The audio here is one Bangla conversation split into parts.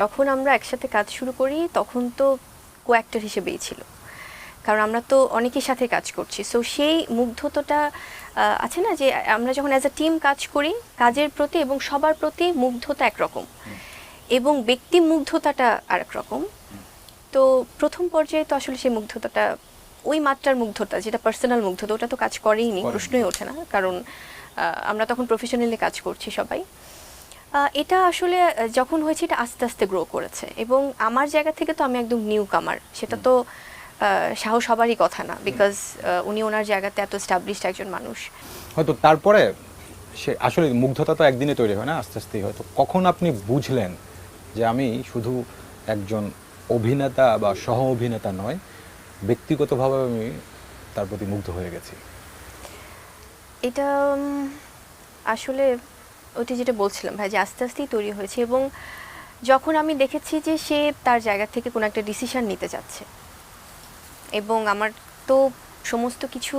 যখন আমরা একসাথে কাজ শুরু করি তখন তো কো অ্যাক্টর হিসেবেই ছিল, কারণ আমরা তো অনেকের সাথে কাজ করছি। সো সেই মুগ্ধতাটা আছে না, যে আমরা যখন অ্যাজ এ টিম কাজ করি কাজের প্রতি এবং সবার প্রতি মুগ্ধতা একরকম এবং ব্যক্তি মুগ্ধতাটা আরেক রকম। তো প্রথম পর্যায়ে তো আসলে সেই মুগ্ধতাটা, ওই মাত্রার মুগ্ধতা যেটা পার্সোনাল মুগ্ধতা, ওটা তো কাজ করেই নি, প্রশ্নই ওঠে না, কারণ আমরা তখন প্রফেশনালি কাজ করছি সবাই। এটা আসলে যখন হয়েছে এটা আস্তে আস্তে গ্রো করেছে, এবং আমার জায়গা থেকে তো আমি একদম নিউ কামার, সেটা তো সাহস সবারই কথা না, বিকজ উনি ওনার জায়গাতে এত এস্টাবলিশড একজন মানুষ। হয়তো তারপরে সে আসলে মুগ্ধতা তো একদিনে তৈরি হয় না, আস্তে আস্তেই হয়তো। কখন আপনি বুঝলেন যে আমি শুধু একজন অভিনেতা বা সহ অভিনেতা নয়, ব্যক্তিগতভাবে আমি তার প্রতি মুগ্ধ হয়ে গেছি? এটা আসলে ওইটা যেটা বলছিলাম ভাই, যে আস্তে আস্তেই তৈরি হয়েছে, এবং যখন আমি দেখেছি যে সে তার জায়গা থেকে কোনো একটা ডিসিশন নিতে যাচ্ছে, এবং আমার তো সমস্ত কিছু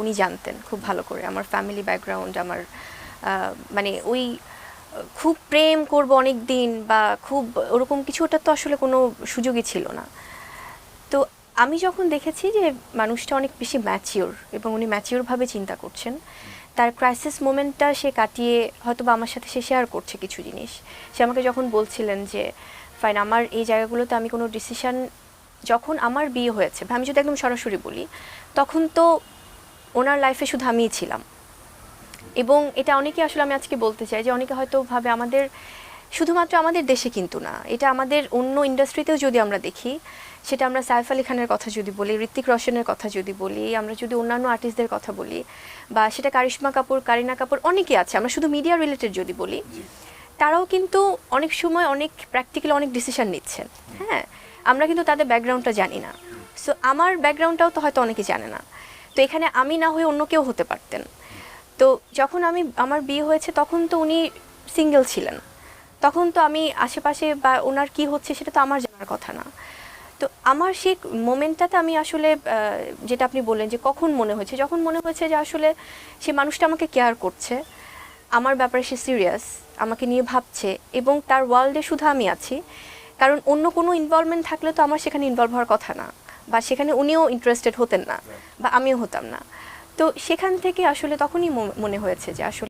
উনি জানতেন খুব ভালো করে, আমার ফ্যামিলি ব্যাকগ্রাউন্ড, আমার মানে ওই খুব প্রেম করব অনেক দিন বা খুব ওরকম কিছু, ওটা তো আসলে কোনো সুযোগই ছিল না। তো আমি যখন দেখেছি যে মানুষটা অনেক বেশি ম্যাচিওর, এবং উনি ম্যাচিওরভাবে চিন্তা করছেন, তার ক্রাইসিস মোমেন্টটা সে কাটিয়ে হয়তো বা আমার সাথে সে শেয়ার করছে কিছু জিনিস। সে আমাকে যখন বলছিলেন যে ফাইন, আমার এই জায়গাগুলোতে আমি কোনো ডিসিশন, যখন আমার বিয়ে হয়েছে, আমি যদি একদম সরাসরি বলি, তখন তো ওনার লাইফে শুধু আমিই ছিলাম। এবং এটা অনেকে আসলে আমি আজকে বলতে চাই যে অনেকে হয়তো ভাবে আমাদের, শুধুমাত্র আমাদের দেশে কিন্তু না, এটা আমাদের অন্য ইন্ডাস্ট্রিতেও যদি আমরা দেখি, সেটা আমরা সাইফ আলী খানের কথা যদি বলি, ঋত্বিক রোশনের কথা যদি বলি, আমরা যদি অন্যান্য আর্টিস্টদের কথা বলি, বা সেটা কারিশমা কাপুর, কারিনা কাপুর, অনেকে আছে, আমরা শুধু মিডিয়া রিলেটেড যদি বলি, তারাও কিন্তু অনেক সময় অনেক প্র্যাকটিক্যালি অনেক ডিসিশন নিচ্ছেন। হ্যাঁ, আমরা কিন্তু তাদের ব্যাকগ্রাউন্ডটা জানি না। সো আমার ব্যাকগ্রাউন্ডটাও তো হয়তো অনেকে জানে না। তো এখানে আমি না হয়ে অন্য কেউ হতে পারতেন। তো যখন আমার বিয়ে হয়েছে তখন তো উনি সিঙ্গেল ছিলেন, তখন তো আমি আশেপাশে বা ওনার কি হচ্ছে সেটা তো আমার জানার কথা না। তো আমার সেই মোমেন্টটাতে আমি আসলে, যেটা আপনি বললেন যে কখন মনে হয়েছে, যখন মনে হয়েছে যে আসলে সে মানুষটা আমাকে কেয়ার করছে, আমার ব্যাপারে সে সিরিয়াস, আমাকে নিয়ে ভাবছে, এবং তার ওয়ার্ল্ডে শুধু আমি আছি, কারণ অন্য কোনো ইনভলভমেন্ট থাকলে তো আমার সেখানে ইনভলভ হওয়ার কথা না, বা সেখানে উনিও ইন্টারেস্টেড হতেন না, বা আমিও হতাম না। তো সেখান থেকে আসলে তখনই মনে হয়েছে যে আসলে